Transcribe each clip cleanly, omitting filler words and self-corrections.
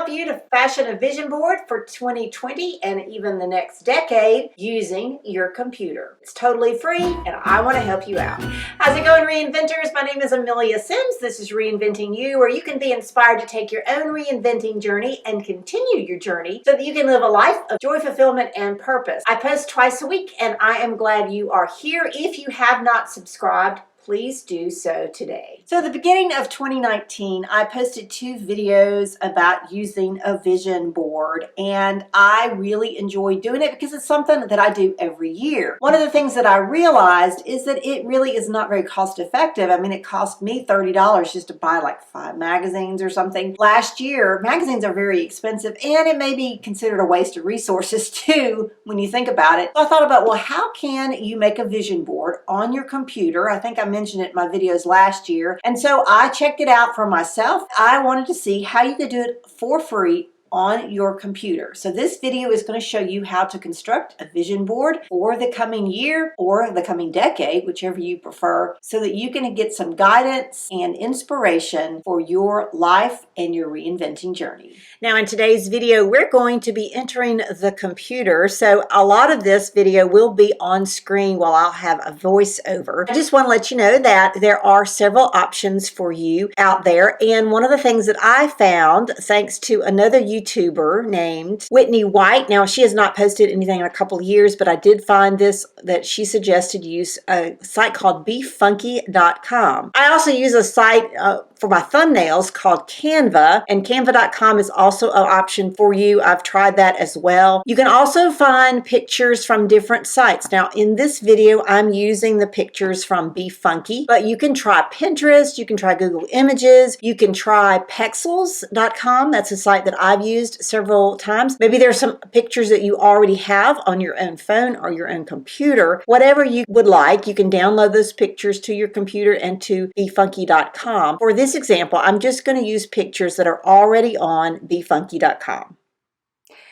help you to fashion a vision board for 2020 and even the next decade using your computer. It's totally free and I want to help you out. How's it going, reinventors? My name is Amelia Sims. This is Reinventing You, where you can be inspired to take your own reinventing journey and continue your journey so that you can live a life of joy, fulfillment, and purpose. I post twice a week and I am glad you are here. If you have not subscribed, please do so today. So at the beginning of 2019, I posted 2 videos about using a vision board, and I really enjoy doing it because it's something that I do every year. One of the things that I realized is that it really is not very cost effective. I mean, it cost me $30 just to buy like 5 magazines or something. Last year, magazines are very expensive, and it may be considered a waste of resources too when you think about it. So I thought about, well, how can you make a vision board on your computer? I think I mentioned it in my videos last year. And so I checked it out for myself. I wanted to see how you could do it for free on your computer. So this video is going to show you how to construct a vision board for the coming year or the coming decade, whichever you prefer, so that you can get some guidance and inspiration for your life and your reinventing journey. Now in today's video, we're going to be entering the computer. So a lot of this video will be on screen while I'll have a voiceover. I just want to let you know that there are several options for you out there. And one of the things that I found, thanks to another YouTuber named Whitney White. Now, she has not posted anything in a couple of years, but I did find this that she suggested use a site called befunky.com. I also use a site for my thumbnails called Canva, and canva.com is also an option for you. I've tried that as well. You can also find pictures from different sites. Now, in this video, I'm using the pictures from BeFunky, but you can try Pinterest, you can try Google Images, you can try Pexels.com. That's a site that I've used several times. Maybe there's some pictures that you already have on your own phone or your own computer. Whatever you would like, you can download those pictures to your computer and to befunky.com. For this example, I'm just going to use pictures that are already on befunky.com.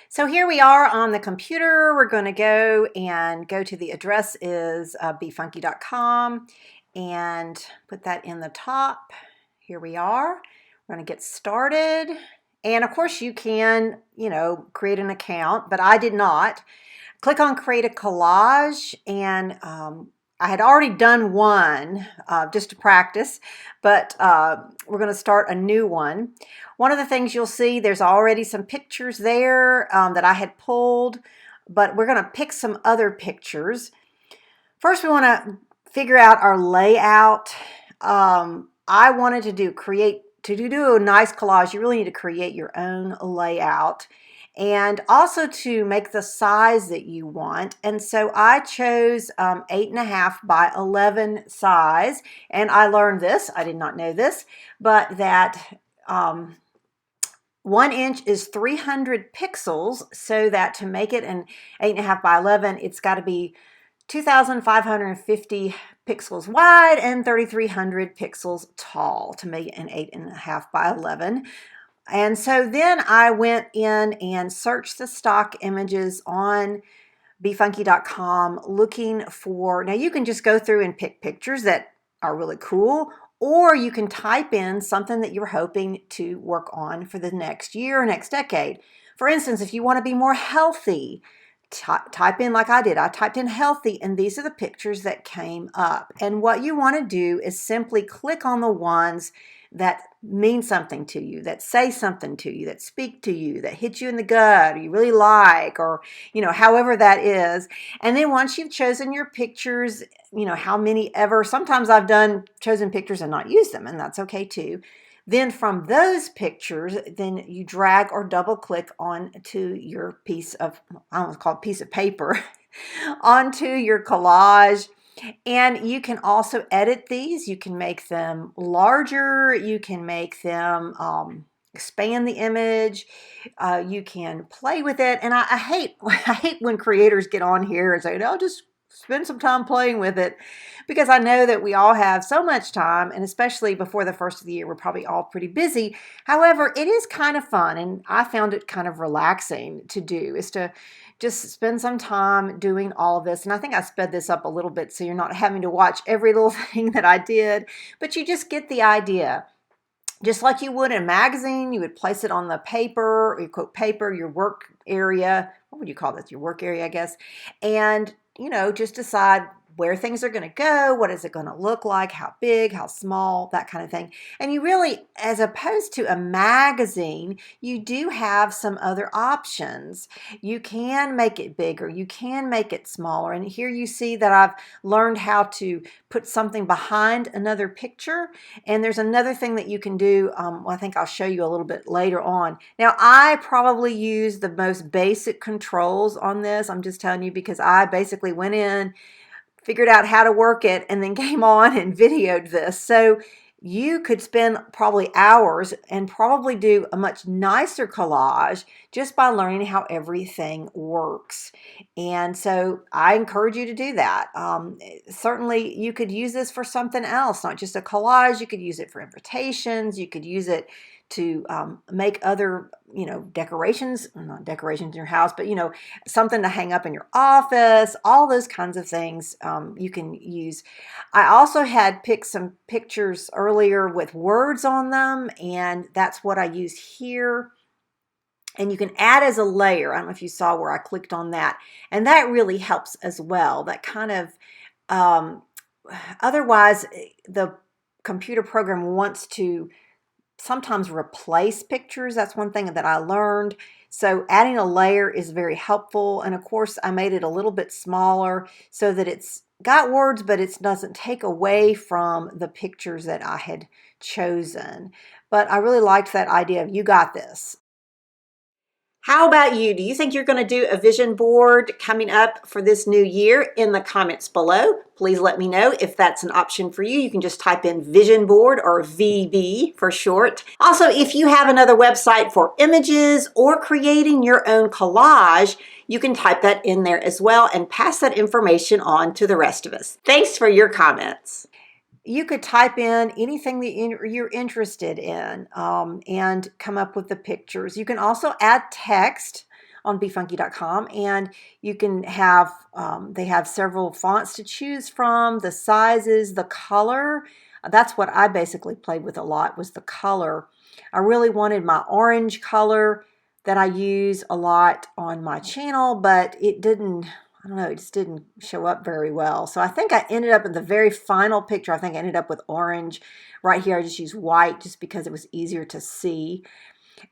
So here we are on the computer. We're going to go to the address is befunky.com and put that in the top. Here we are. We're going to get started. And of course you can, create an account, but I did not. Click on create a collage, and I had already done one just to practice, but we're going to start a new one. One of the things you'll see, there's already some pictures there that I had pulled, but we're going to pick some other pictures. First, we want to figure out our layout. I wanted to do a nice collage, you really need to create your own layout, and also to make the size that you want. And so I chose 8.5 by 11 size, and I learned this, I did not know this, but that 1 inch is 300 pixels, so that to make it an 8.5 by 11, it's got to be 2,550 pixels wide and 3,300 pixels tall to make an 8.5 by 11. And so then I went in and searched the stock images on befunky.com looking for, now you can just go through and pick pictures that are really cool, or you can type in something that you're hoping to work on for the next year or next decade. For instance, if you want to be more healthy, type in like I did. I typed in healthy, and these are the pictures that came up. And what you want to do is simply click on the ones that mean something to you, that say something to you, that speak to you, that hit you in the gut, or you really like, or however that is. And then once you've chosen your pictures, how many ever, sometimes I've chosen pictures and not used them, and that's okay too. Then from those pictures, then you drag or double click onto your piece of, I don't know, called piece of paper, onto your collage. And you can also edit these. You can make them larger. You can make them expand the image. You can play with it. And I hate when creators get on here and say, no, just spend some time playing with it, because I know that we all have so much time, and especially before the first of the year, we're probably all pretty busy. However, it is kind of fun, and I found it kind of relaxing to do, is to just spend some time doing all of this. And I think I sped this up a little bit so you're not having to watch every little thing that I did, but you just get the idea. just like you would in a magazine. You would place it on the paper, you quote paper, your work area. What would you call this? Your work area, I guess. And, you know, just decide where things are going to go, what is it going to look like, how big, how small, that kind of thing. And you really, as opposed to a magazine, you do have some other options. You can make it bigger, you can make it smaller. And here you see that I've learned how to put something behind another picture. And there's another thing that you can do, I think I'll show you a little bit later on. Now, I probably use the most basic controls on this. I'm just telling you because I basically went in, figured out how to work it, and then came on and videoed this. So you could spend probably hours and probably do a much nicer collage just by learning how everything works. And so I encourage you to do that. Certainly you could use this for something else, not just a collage. You could use it for invitations. You could use it to make other, you know, decorations, not decorations in your house, but, you know, something to hang up in your office, all those kinds of things you can use. I also had picked some pictures earlier with words on them, and that's what I use here. And you can add as a layer. I don't know if you saw where I clicked on that. And that really helps as well. That kind of, otherwise the computer program wants to sometimes replace pictures. That's one thing that I learned. So adding a layer is very helpful. And of course, I made it a little bit smaller so that it's got words, but it doesn't take away from the pictures that I had chosen. But I really liked that idea of you got this. How about you? Do you think you're going to do a vision board coming up for this new year? In the comments below, please let me know if that's an option for you. You can just type in vision board, or VB for short. Also, if you have another website for images or creating your own collage, you can type that in there as well and pass that information on to the rest of us. Thanks for your comments. You could type in anything that you're interested in and come up with the pictures. You can also add text on befunky.com, and you can have, they have several fonts to choose from, the sizes, the color. That's what I basically played with a lot, was the color. I really wanted my orange color that I use a lot on my channel, but it didn't, I don't know, it just didn't show up very well. So I think I ended up in the very final picture, I think I ended up with orange. Right here I just used white just because it was easier to see.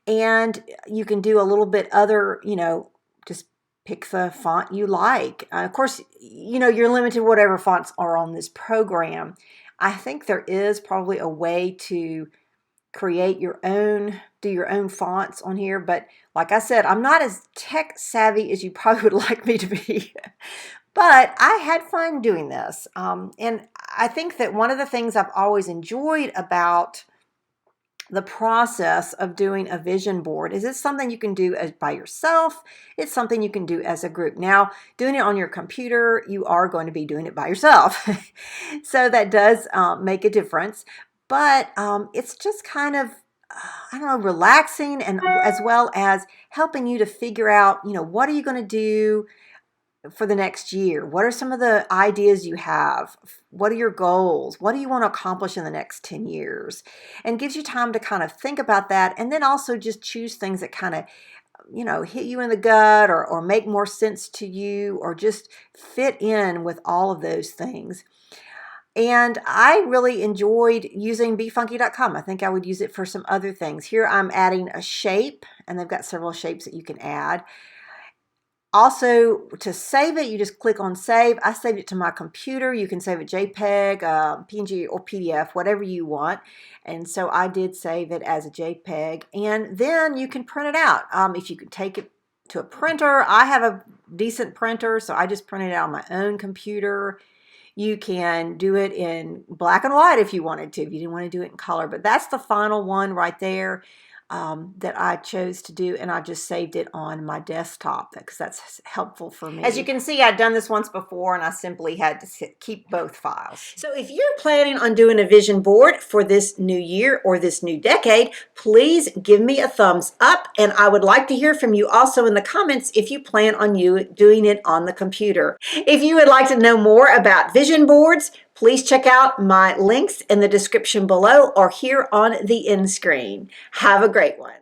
And you can do a little bit other, you know, just pick the font you like. Of course, you know, you're limited to whatever fonts are on this program. I think there is probably a way to create your own, do your own fonts on here. But like I said, I'm not as tech savvy as you probably would like me to be. But I had fun doing this. And I think that one of the things I've always enjoyed about the process of doing a vision board is it's something you can do as by yourself. It's something you can do as a group. Now, doing it on your computer, you are going to be doing it by yourself. So that does make a difference. But it's just kind of, I don't know, relaxing, and as well as helping you to figure out, you know, what are you going to do for the next year? What are some of the ideas you have? What are your goals? What do you want to accomplish in the next 10 years? And gives you time to kind of think about that, and then also just choose things that kind of, you know, hit you in the gut, or make more sense to you, or just fit in with all of those things. And I really enjoyed using befunky.com. I think I would use it for some other things. Here I'm adding a shape, and they've got several shapes that you can add. Also, to save it, you just click on save. I saved it to my computer. You can save it JPEG, PNG, or PDF, whatever you want. And so I did save it as a JPEG. And then you can print it out. If you could take it to a printer, I have a decent printer, so I just printed it out on my own computer. You can do it in black and white if you wanted to, if you didn't want to do it in color. But that's the final one right there that I chose to do, and I just saved it on my desktop because that's helpful for me. As you can see, I've done this once before, and I simply had to keep both files. So if you're planning on doing a vision board for this new year or this new decade, please give me a thumbs up, and I would like to hear from you also in the comments if you plan on doing it on the computer. If you would like to know more about vision boards, Please check out my links in the description below or here on the end screen. Have a great one.